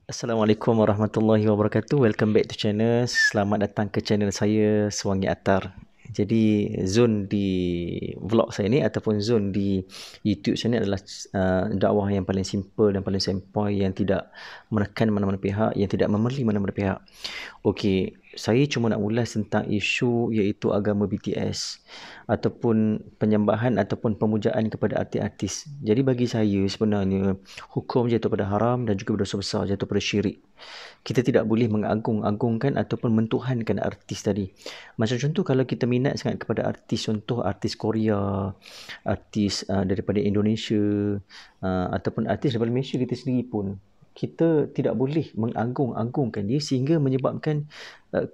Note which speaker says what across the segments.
Speaker 1: Assalamualaikum warahmatullahi wabarakatuh. Welcome back to channel. Selamat datang ke channel saya, Sewangi Atar. Jadi zone di vlog saya ni ataupun zone di YouTube saya ni adalah dakwah yang paling simple dan paling sempoi, yang tidak menekan mana-mana pihak, yang tidak memeli mana-mana pihak. Okey, saya cuma nak ulas tentang isu iaitu agama BTS ataupun penyembahan ataupun pemujaan kepada artis-artis. Jadi bagi saya sebenarnya hukum jatuh pada haram dan juga berdosa besar, jatuh pada syirik. Kita tidak boleh mengagung-agungkan ataupun mentuhankan artis tadi. Macam contoh, kalau kita minat sangat kepada artis, contoh artis Korea, artis daripada Indonesia, ataupun artis daripada Malaysia kita sendiri pun, kita tidak boleh mengagung-agungkan dia sehingga menyebabkan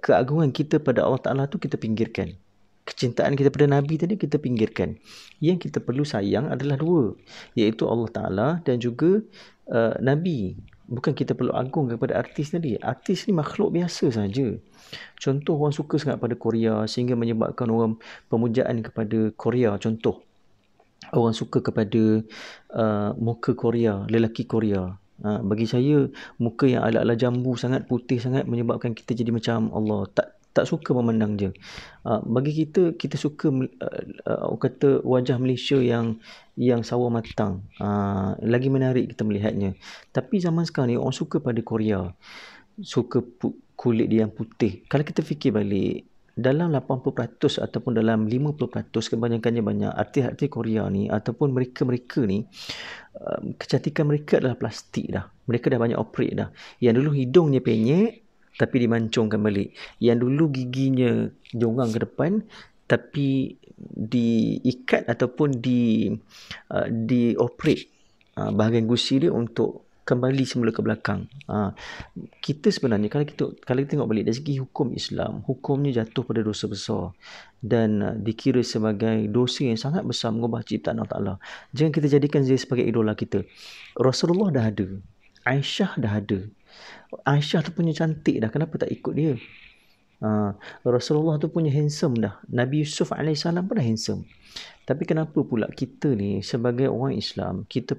Speaker 1: keagungan kita pada Allah Ta'ala tu kita pinggirkan. Kecintaan kita pada Nabi tadi kita pinggirkan. Yang kita perlu sayang adalah dua, iaitu Allah Ta'ala dan juga Nabi. Bukan kita perlu agung kepada artis tadi. Artis ni makhluk biasa saja. Contoh, orang suka sangat pada Korea sehingga menyebabkan orang pemujaan kepada Korea. Contoh, orang suka kepada muka Korea, lelaki Korea. Bagi saya, muka yang ala-ala jambu sangat, putih sangat, menyebabkan kita jadi macam Allah. Tak suka memandang je. Bagi kita suka orang kata wajah Malaysia yang sawo matang. Lagi menarik kita melihatnya. Tapi zaman sekarang ni orang suka pada Korea. Suka kulit dia yang putih. Kalau kita fikir balik, dalam 80% ataupun dalam 50%, kebanyakannya banyak artis-artis Korea ni ataupun mereka-mereka ni, kecantikan mereka adalah plastik dah. Mereka dah banyak operate dah. Yang dulu hidungnya penyek tapi dimancungkan balik. Yang dulu giginya jongang ke depan tapi diikat ataupun di operate bahagian gusi dia untuk kembali semula ke belakang. Kita sebenarnya kalau kita tengok balik dari segi hukum Islam, hukumnya jatuh pada dosa besar dan dikira sebagai dosa yang sangat besar, mengubah ciptaan Allah Ta'ala. Jangan kita jadikan dia sebagai idola kita. Rasulullah dah ada, Aisyah dah ada. Aisyah tu punya cantik dah, kenapa tak ikut dia? Rasulullah tu punya handsome dah. Nabi Yusuf AS pun dah handsome. Tapi kenapa pula kita ni sebagai orang Islam, kita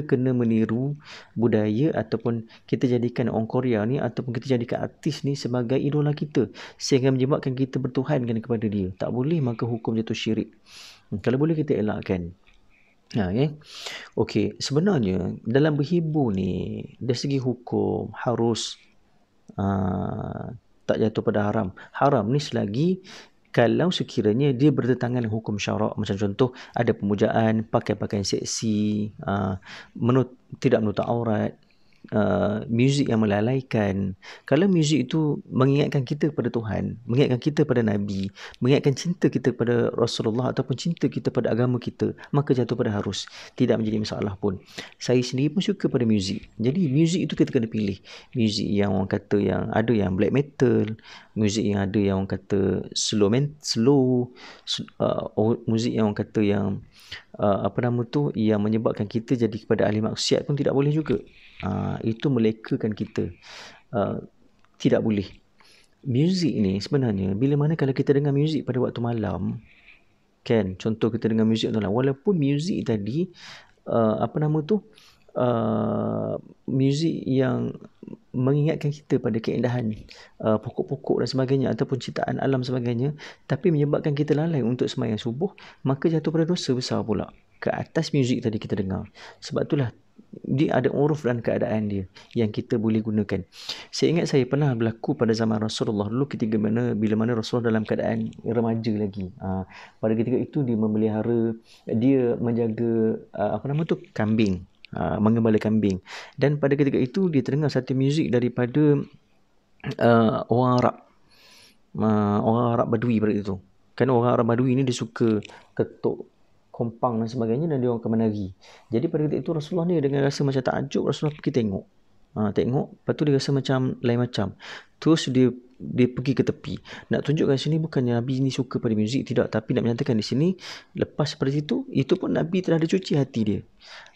Speaker 1: kena meniru budaya ataupun kita jadikan orang Korea ni ataupun kita jadikan artis ni sebagai idola kita sehingga menyebabkan kita bertuhankan kepada dia. Tak boleh, maka hukum jatuh syirik. Kalau boleh kita elakkan. Okey, sebenarnya dalam berhibur ni dari segi hukum harus tak jatuh pada haram. Haram ni selagi kalau sekiranya dia bertentangan dengan hukum syarak. Macam contoh, ada pemujaan, pakai pakaian seksi, tidak menutup aurat, muzik yang melalaikan. Kalau muzik itu mengingatkan kita pada Tuhan, mengingatkan kita pada Nabi, mengingatkan cinta kita pada Rasulullah ataupun cinta kita pada agama kita, maka jatuh pada harus. Tidak menjadi masalah pun. Saya sendiri pun suka pada muzik. Jadi muzik itu kita kena pilih. Muzik yang orang kata yang ada yang black metal, muzik yang ada yang orang kata slow, muzik yang orang kata yang yang menyebabkan kita jadi kepada ahli maksiat pun tidak boleh juga. Itu melekakan kita. Tidak boleh. Muzik ni sebenarnya, bila mana kalau kita dengar muzik pada waktu malam, kan, contoh kita dengar muzik tu lah, walaupun muzik tadi muzik yang mengingatkan kita pada keindahan pokok-pokok dan sebagainya ataupun ciptaan alam sebagainya, tapi menyebabkan kita lalai untuk sembahyang subuh, maka jatuh pada dosa besar pula ke atas muzik tadi kita dengar. Sebab itulah dia ada uruf dan keadaan dia yang kita boleh gunakan. Saya ingat saya pernah berlaku pada zaman Rasulullah dulu, bila mana Rasulullah dalam keadaan remaja lagi. Pada ketika itu dia menjaga kambing, mengembala kambing. Dan pada ketika itu dia terdengar satu muzik daripada orang Arab. Orang Arab Badui pada itu. Kan orang Arab Badui ni dia suka ketuk kompang dan sebagainya dan dia orang akan menari. Jadi pada ketika itu Rasulullah ni dengan rasa macam takjub, Rasulullah pergi tengok. Lepas tu dia rasa macam lain macam. Terus dia pergi ke tepi. Nak tunjukkan sini bukannya Nabi ni suka pada muzik, tidak. Tapi nak menyatakan di sini, lepas seperti itu pun Nabi telah ada cuci hati dia.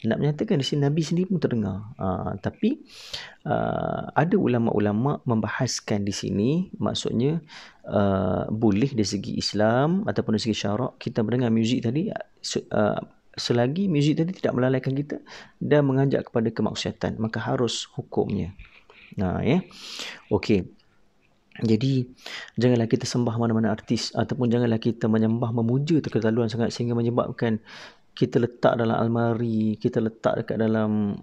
Speaker 1: Nak menyatakan di sini Nabi sendiri pun terdengar. Tapi ada ulama-ulama membahaskan di sini, maksudnya boleh dari segi Islam ataupun dari segi syarak kita mendengar muzik tadi selagi muzik tadi tidak melalaikan kita dan mengajak kepada kemaksiatan, maka harus hukumnya. Okey. Jadi janganlah kita sembah mana-mana artis ataupun janganlah kita menyembah memuja terketerlaluan sangat sehingga menyebabkan kita letak dalam almari, kita letak dekat dalam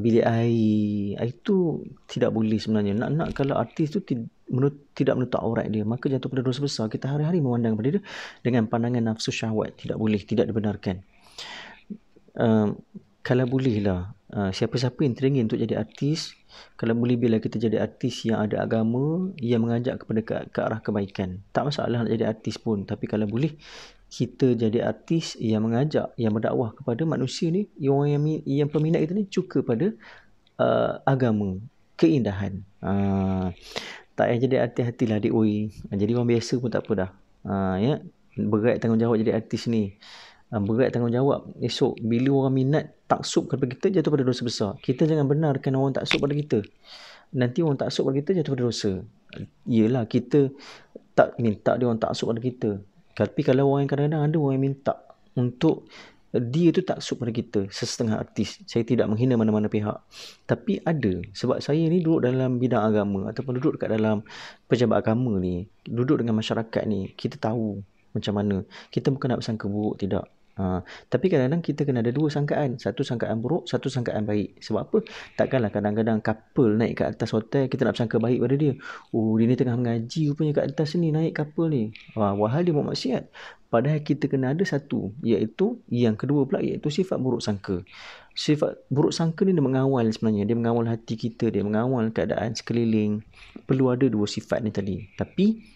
Speaker 1: bilik air. Itu tidak boleh sebenarnya. Nak kalau artis tu tidak menutup aurat dia, maka jatuh pada dosa besar. Kita hari-hari memandang pada dia dengan pandangan nafsu syahwat. Tidak boleh, tidak dibenarkan. Kalau bolehlah, siapa-siapa yang teringin untuk jadi artis, kalau boleh bila kita jadi artis yang ada agama, yang mengajak kepada ke arah kebaikan. Tak masalah nak jadi artis pun, tapi kalau boleh kita jadi artis yang mengajak, yang berdakwah kepada manusia ni, yang peminat kita ni suka pada agama, keindahan. Tak payah jadi artis hatilah adik oi. Jadi orang biasa pun tak apa dah. Ya, berat tanggungjawab jadi artis ni. Berat tanggungjawab. Esok bila orang minat taksub kepada kita, jatuh pada dosa besar. Kita jangan benarkan orang taksub pada kita. Nanti orang taksub pada kita jatuh pada dosa. Yelah, kita tak minta dia orang taksub pada kita. Tapi kalau orang yang kadang-kadang ada orang yang minta untuk dia tu taksub pada kita, sesetengah artis. Saya tidak menghina mana-mana pihak. Tapi ada. Sebab saya ni duduk dalam bidang agama ataupun duduk dekat dalam pejabat agama ni. Duduk dengan masyarakat ni. Kita tahu macam mana. Kita bukan nak bersangka buruk, tidak. Tapi kadang-kadang kita kena ada dua sangkaan. Satu sangkaan buruk, satu sangkaan baik. Sebab apa? Takkanlah kadang-kadang couple naik ke atas hotel, kita nak bersangka baik pada dia. Oh, dia ni tengah mengaji rupanya kat atas ni, naik couple ni. Wahal dia buat maksiat. Padahal kita kena ada satu, iaitu yang kedua pula, iaitu sifat buruk sangka. Sifat buruk sangka ni dia mengawal sebenarnya. Dia mengawal hati kita, dia mengawal keadaan sekeliling. Perlu ada dua sifat ni tadi. Tapi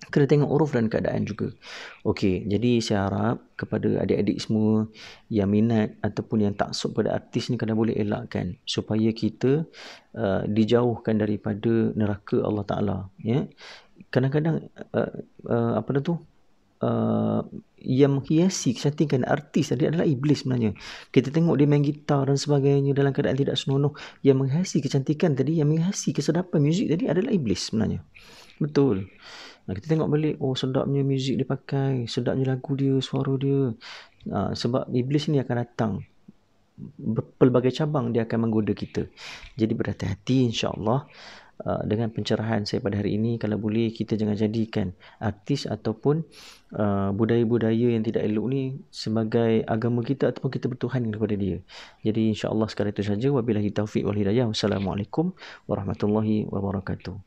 Speaker 1: kena tengok uruf dan keadaan juga. Okey, jadi saya harap kepada adik-adik semua yang minat ataupun yang taksub pada artis ni, kena boleh elakkan supaya kita dijauhkan daripada neraka Allah Ta'ala. Ya? Kadang-kadang yang menghiasi kecantikan artis tadi adalah iblis sebenarnya. Kita tengok dia main gitar dan sebagainya dalam keadaan tidak senonoh. Yang menghiasi kecantikan tadi, yang menghiasi kesedapan muzik tadi adalah iblis sebenarnya. Betul. Kita tengok balik, oh sedapnya muzik dia pakai, sedapnya lagu dia, suara dia. Sebab iblis ni akan datang. Pelbagai cabang dia akan menggoda kita. Jadi berhati-hati insya-Allah. Dengan pencerahan saya pada hari ini, kalau boleh kita jangan jadikan artis ataupun budaya-budaya yang tidak elok ni sebagai agama kita ataupun kita bertuhan kepada dia. Jadi insya-Allah sekadar itu saja. Wabillahi taufiq wal hidayah. Wassalamualaikum warahmatullahi wabarakatuh.